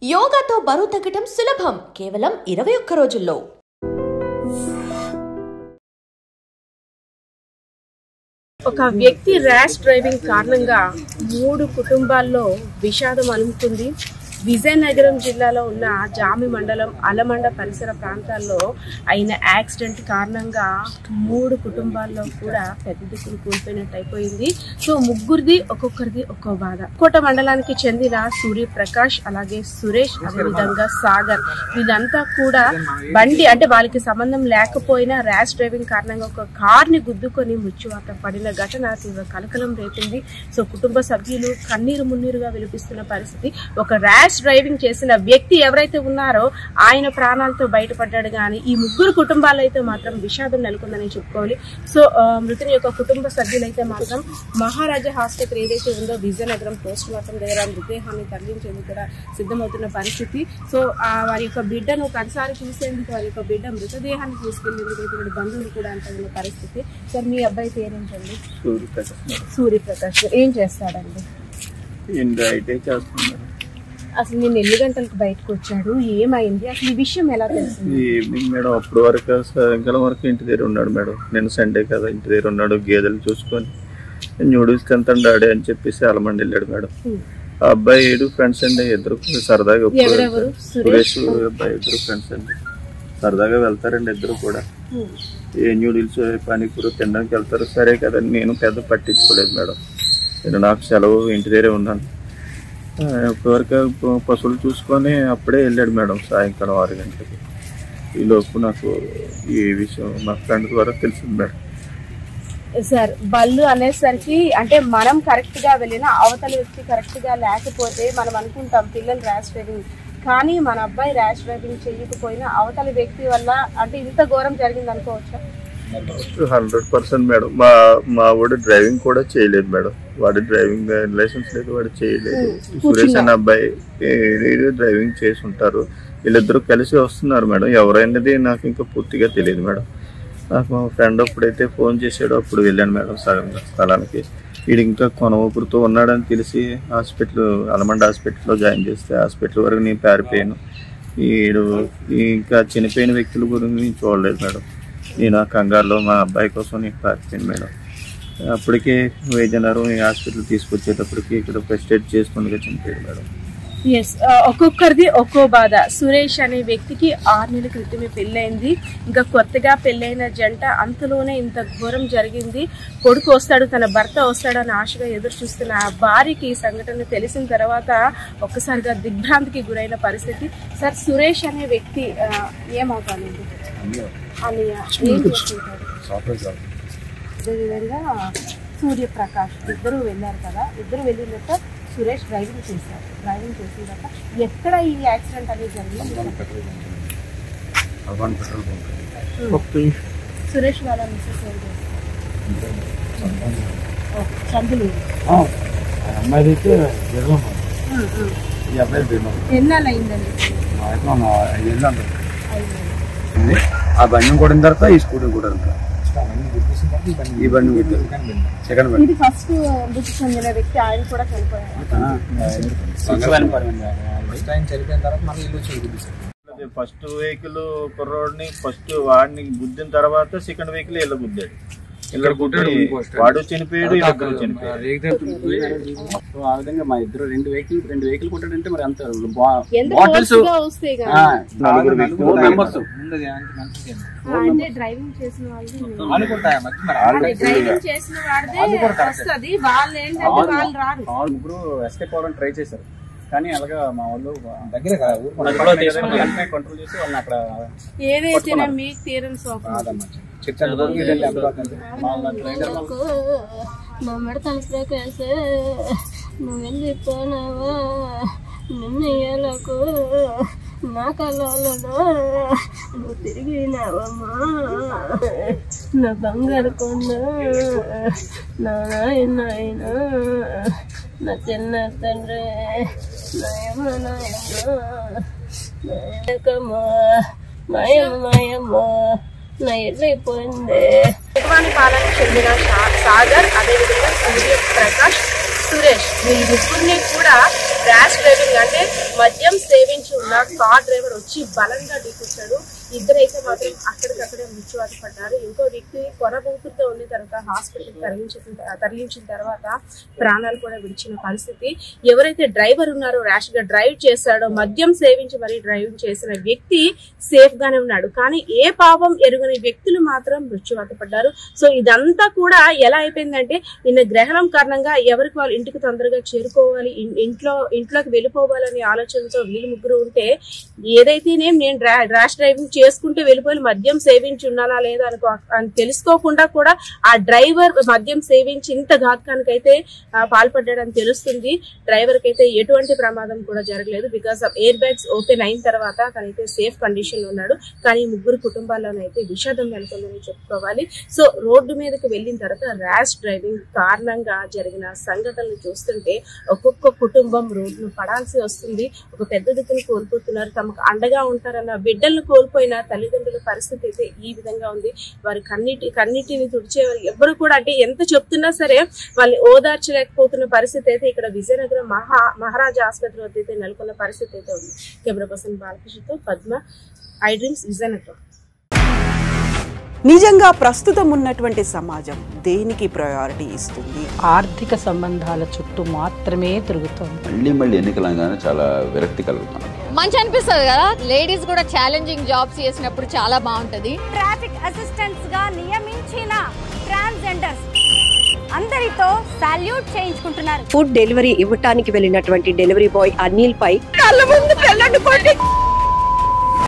యోగాతో బరువు తగ్గడం సులభం కేవలం 21 రోజుల్లో. ఒక వ్యక్తి ర్యాష్ డ్రైవింగ్ కారణంగా 3 కుటుంబాల్లో విషాదం అలుముకుంది. విజయనగరం జిల్లాలో ఉన్న జామి మండలం అలమండ పరిసర ప్రాంతాల్లో అయిన యాక్సిడెంట్ కారణంగా 3 కుటుంబాల్లో కూడా పెద్ద దిక్కులు కూలిపోయినట్టు అయిపోయింది. సో ముగ్గురిది ఒక్కొక్కరిది ఒక్కో బాధ. కోట మండలానికి చెందిన సూర్యప్రకాష్, అలాగే సురేష్, అదేవిధంగా సాగర్, వీళ్ళంతా కూడా బండి అంటే వాళ్ళకి సంబంధం లేకపోయినా ర్యాష్ డ్రైవింగ్ కారణంగా ఒక కార్ ని గుద్దుకొని మృత్యువాత పడిన ఘటన తీవ్ర కలకలం రేపింది. సో కుటుంబ సభ్యులు కన్నీరు మున్నీరుగా విలిపిస్తున్న పరిస్థితి. ఒక ర్యాష్ డ్రైవింగ్ చేసిన వ్యక్తి ఎవరైతే ఉన్నారో ఆయన ప్రాణాలతో బయటపడ్డాడు, కానీ ఈ 3 కుటుంబాలు అయితే మాత్రం విషాదం నెలకొందని చెప్పుకోవాలి. సో మృతుని యొక్క కుటుంబ సభ్యులైతే మాత్రం మహారాజా హాస్పిటల్ ఏదైతే ఉందో విజయనగరం పోస్ట్ మార్టం దగ్గర మృతదేహాన్ని తరలించేందుకు కూడా సిద్ధమవుతున్న పరిస్థితి. సో వారి యొక్క బిడ్డను ఒకసారి చూసేందుకు వారి యొక్క బిడ్డ మృతదేహాన్ని తీసుకెళ్లేందుకు ఇటువంటి బంధువులు కూడా అంటున్న పరిస్థితి. సార్ మీ అబ్బాయి పేరేంటండి? సూర్యప్రకాష్. ఏం చేస్తాడండి? అసలు నేను ఎన్ని గంటలకు బయటకు వచ్చాడు, ఏమైంది, అసలు ఈ విషయం ఎలా తెలిసింది? ఈవినింగ్ మేడం, అప్పుడు వరకు సాయంకాలం వరకు ఇంటి దగ్గర ఉన్నాడు మేడం. నేను సండే కదా ఇంటి దగ్గర ఉన్నాడు. గేదెలు చూసుకొని న్యూడిల్స్ తింటాను డాడీ అని చెప్పేసి అలమండి వెళ్ళాడు మేడం. ఆ అబ్బాయి 7 ఫ్రెండ్స్ అండి, ఇద్దరు సరదాగా సురేష్ అబ్బాయి 2 ఫ్రెండ్స్ అండి, సరదాగా వెళ్తారండి ఇద్దరు కూడా. ఏ న్యూడిల్స్ పానీపూరి తినడానికి వెళ్తారు. సరే కదండి, నేను పెద్ద పట్టించుకోలేదు మేడం. నేను నాకు సెలవు ఇంటి దగ్గరే ఉన్నాను. ఇప్పటివరకు పశువులు చూసుకొని అప్పుడే వెళ్ళాడు మేడం సాయంకాలం 6 గంటలకి. ఈలోపు నాకు ఈ విషయం మా ఫ్రెండ్ ద్వారా తెలిసింది మేడం. సార్ బళ్ళు అనేసరికి అంటే మనం కరెక్ట్ గా వెళ్ళినా అవతల వ్యక్తి కరెక్ట్ గా లేకపోతే మనం అనుకుంటాం పిల్లలు ర్యాష్ డ్రైవింగ్, కానీ మన అబ్బాయి ర్యాష్ డ్రైవింగ్ చేయకపోయినా అవతల వ్యక్తి వల్ల అంటే ఇంత ఘోరం జరిగింది అనుకోవచ్చా? 100% మేడం. మా వాడు డ్రైవింగ్ కూడా చేయలేదు మేడం. వాడు డ్రైవింగ్ లైసెన్స్ లేదు, వాడు చేయలేదు. సురేష్ అనే అబ్బాయి డ్రైవింగ్ చేసి ఉంటారు. వీళ్ళిద్దరూ కలిసి వస్తున్నారు మేడం. ఎవరైనది నాకు ఇంకా పూర్తిగా తెలియదు మేడం. నాకు మా ఫ్రెండ్ అప్పుడైతే ఫోన్ చేసాడో అప్పుడు వెళ్ళాను మేడం స్థలానికి. వీడు ఇంకా కొనవూపురుతో ఉన్నాడని తెలిసి అలమండ హాస్పిటల్లో జాయిన్ చేస్తే హాస్పిటల్ వరకు నేను పారిపోయాను. వీడు ఇంకా చనిపోయిన వ్యక్తుల గురించి నేను చూడలేదు మేడం. నేను ఆ కంగారులో మా అబ్బాయి కోసం నేను పారిపోయాను మేడం. అప్పటికే వైద్యనగరం హాస్పిటల్ తీసుకొచ్చేటప్పటికి ఇక్కడ ఫస్ట్ ఎయిడ్ చేసుకుంటూ చనిపోయాడు మేడం. ఎస్, ఒక్కొక్కరిది ఒక్కో బాధ. సురేష్ అనే వ్యక్తికి 6 నెలల క్రితమే పెళ్ళైంది. ఇంకా కొత్తగా పెళ్ళైన జంట, అంతలోనే ఇంత ఘోరం జరిగింది. కొడుకు వస్తాడు, తన భర్త వస్తాడని ఆశగా ఎదురు చూస్తున్న ఆ భార్యకి ఈ సంఘటన తెలిసిన తర్వాత ఒక్కసారిగా దిగ్భ్రాంతికి గురైన పరిస్థితి. సార్ సురేష్ అనే వ్యక్తి ఏమవుతానండి? అన్నయ్య ఏం చేస్తుంటాడు? అదేవిధంగా సూర్యప్రకాష్ ఇద్దరు వెళ్ళారు కదా, ఇద్దరు వెళ్ళినాక సురేష్ డ్రైవింగ్ చేశారు. డ్రైవింగ్ చేసినాక ఎక్కడ ఈ యాక్సిడెంట్ అనేది జరిగింది? సురేష్ వాళ్ళ మిస్సెస్ ఏం చేస్తారు? చందులు. ఎన్నాళ్ళు అయిందండి? ఆ బండి కూడా తర్వాత ఈ స్కూటీ కూడా ఈ బండి సెకండ్ బండి. ఇది ఫస్ట్ మృతి చెందిన వ్యక్తి, ఆయన కూడా చనిపోయారు. ఫస్ట్ వెహికల్ కుర్రోడిని వాడిని గుద్దిన తర్వాత సెకండ్ వెహికల్ ఇలా గుద్దాడు. వాడు చనిపోయాడు, ఇద్దరు చనిపోయాడు. ఆ విధంగా మా ఇద్దరు 2 వెహికల్ కొట్టాడంటే మరి అంత బాటిల్స్ డ్రైవింగ్ చేసిన వాళ్ళు ముగ్గురు ఎస్కేప్ అవ్వడం ట్రై చేశారు, కానీ అలాగా మా వాళ్ళు దగ్గర కంట్రోల్ చేసి వాళ్ళని అక్కడ ఏదైతే మీకు తీరని నువ్వు వెళ్ళిపోనావా నిన్నయ్యలకు నా కళలో నువ్వు తిరిగినావమ్మా, నా బంగారు కొండ, నా నాయన నా చిన్న తండ్రి, నాయమ్మ నాయమ్మ నా వెళ్ళిపోయింది. పాలనకు చెందిన సాగర్, అదేవిధంగా సూర్యప్రకాష్, సురేష్, వీళ్ళ ముగ్గురిని కూడా ర్యాష్ డ్రైవింగ్ అంటే మద్యం సేవించి ఉన్న కార్ డ్రైవర్ వచ్చి బలంగా ఢీకొచ్చాడు. ఇద్దరైతే మాత్రం అక్కడికక్కడే మృత్యువాత పడ్డారు. ఇంకో వ్యక్తి కొరబూతుతో ఉన్న తర్వాత హాస్పిటల్కి తరలించిన తర్వాత ప్రాణాలు కూడా విడిచిన పరిస్థితి. ఎవరైతే డ్రైవర్ ఉన్నారో, ర్యాష్ గా డ్రైవ్ చేశాడో, మద్యం సేవించి మరీ డ్రైవింగ్ చేసిన వ్యక్తి సేఫ్ గానే ఉన్నాడు. కానీ ఏ పాపం ఎరుగని వ్యక్తులు మాత్రం మృత్యువాత పడ్డారు. సో ఇదంతా కూడా ఎలా అయిపోయిందంటే నిన్న గ్రహణం కారణంగా ఎవరికి వాళ్ళు ఇంటికి తొందరగా చేరుకోవాలి, ఇంట్లోకి వెళ్ళిపోవాలనే ఆలోచనతో వీళ్ళు ముగ్గురు ఉంటే ఏదైతేనే నేను ర్యాష్ డ్రైవింగ్ చేసుకుంటూ వెళ్ళిపోయి మద్యం సేవించి ఉన్నానా లేదా అని తెలుసుకోకుండా కూడా ఆ డ్రైవర్ మద్యం సేవించి ఇంత ఘాతకానికి అయితే పాల్పడ్డాడని తెలుస్తుంది. డ్రైవర్ కి అయితే ఎటువంటి ప్రమాదం కూడా జరగలేదు. Because of air bags open అయిన తర్వాత తనైతే సేఫ్ కండిషన్ లో ఉన్నాడు. కానీ ముగ్గురు కుటుంబాల్లోనైతే విషాదం నెలకొందని చెప్పుకోవాలి. సో రోడ్డు మీదకి వెళ్ళిన తర్వాత ర్యాష్ డ్రైవింగ్ కారణంగా జరిగిన సంఘటనలు చూస్తుంటే ఒక్కొక్క కుటుంబం రోడ్డును పడాల్సి వస్తుంది. ఒక పెద్ద దిక్కును కోల్పోతున్నారు. తమకు అండగా ఉంటారన్న బిడ్డలను కోల్పోయిన తల్లిదండ్రుల పరిస్థితి అయితే ఈ విధంగా ఉంది. వారి కన్నిటిని తుడిచేవారు ఎవరు కూడా, అంటే ఎంత చెప్తున్నా సరే వాళ్ళని ఓదార్చలేకపోతున్న పరిస్థితి అయితే ఇక్కడ విజయనగరం మహారాజా ఆసుపత్రి వద్ద అయితే నెలకొన్న పరిస్థితి అయితే ఉంది. కెమెరా పర్సన్ బాలకృష్ణతో పద్మ, ఐ డ్రీమ్స్, విజయనగరం. నిజంగా ప్రస్తుతం ఉన్నటువంటి సమాజం దేనికి ప్రయారిటీ ఇస్తుంది? ఆర్థిక సంబంధాల చుట్టూ మాత్రమే తిరుగుతుంది. మళ్ళీ ఎన్నికలంగానే చాలా విరక్తి కలుగుతున్నాం. మంచి అనిపిస్తుంది కదా, లేడీస్ కూడా ఛాలెంజింగ్ జాబ్స్ చేసినప్పుడు చాలా బాగుంటది. ట్రాఫిక్ అసిస్టెంట్స్ గా నియమించిన ట్రాన్స్జెండర్స్ అందరితో సాల్యూట్ చేయించుకుంటున్నారు. ఫుడ్ డెలివరీ ఇవ్వటానికి వెళ్ళినటువంటి డెలివరీ బాయ్ అనిల్ పై కళ్ళ ముందు